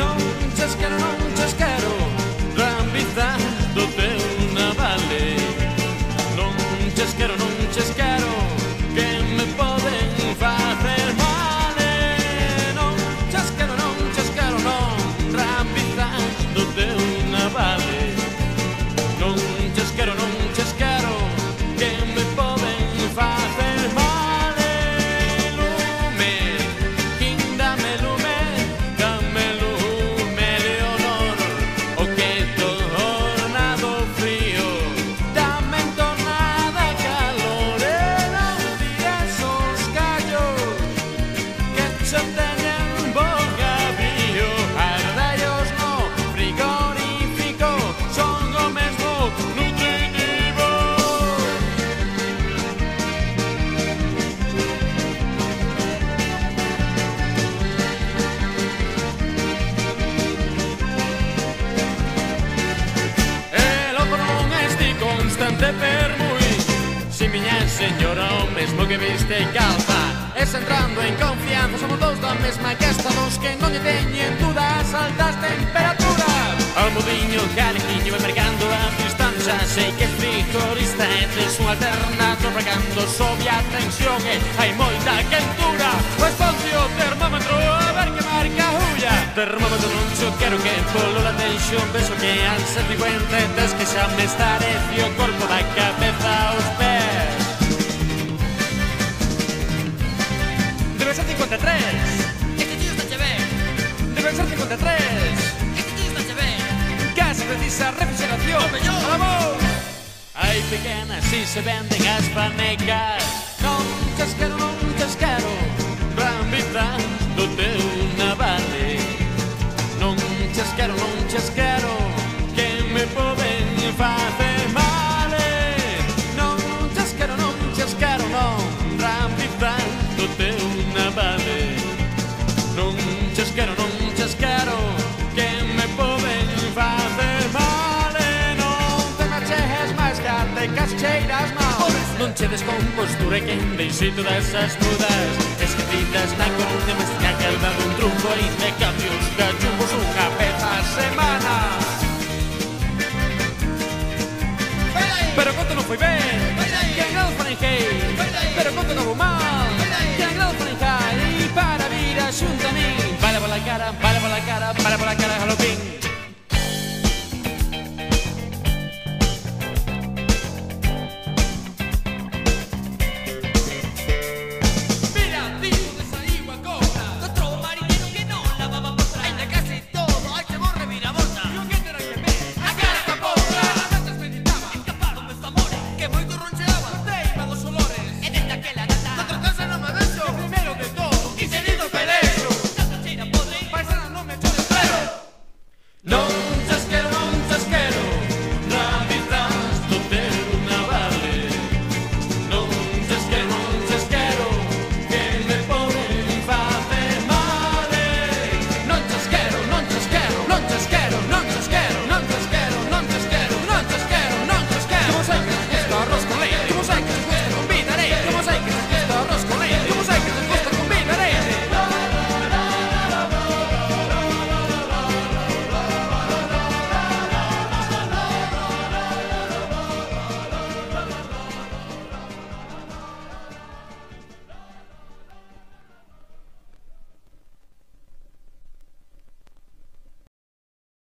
Non chasquero, rambizar do teu navale. Non chasquero, que me poden facer male. Non chasquero, non, rambizar do teu navale. Non chasquero, que me poden facer male. Lume, dame lume, Leonor. O que tornado frío, dame tornada calor. E non tires os callos que xa teñen boca frío. Ardellos no frigorífico son o mesmo nutritivo. E logo non esti constante permui, si miña señora o mesmo que viste calza. Es entrando en confianza, somos dous da mesma casta, dos que non lle teñen dudas altas temperaturas. Almudiño, calequiño, e mercando a distancia. Sei que frigorista e tes un alternato pregando sobe a tensión e hai moita quentura. O esponcio termómetro a ver que marca hulla. Termómetro non xo quero que polo la deixo un beso que al ser 50 tes que xa me estarece o corpo da cabeza aos pés. Debe ser 53. Este tío está chévere. Debe ser 53. Este tío está chévere. Casi precisa refrigeración. ¡Hombre, yo! ¡Vamos! Hai pequenas si se venden as panecas. Non chasquero, rambizar do teu navale. Non chasquero, que me poden facer male. Non chasquero, non, rambizar do teu navale. Non chasquero, que me poden facer male. Non te me achegues máis carne que as cheiras mal. Non che des compostura e que deixei todas as mudas esquecidas na Coruña, mas teña que dar un trunfo e de cambios cachumbos unha vez a semana. Pero conto non foi ben, que en grado Fahrenheit. Pero conto non vou mal, que en grado Fahrenheit. E para vir a xunta a min, vale pola cara, jalopín.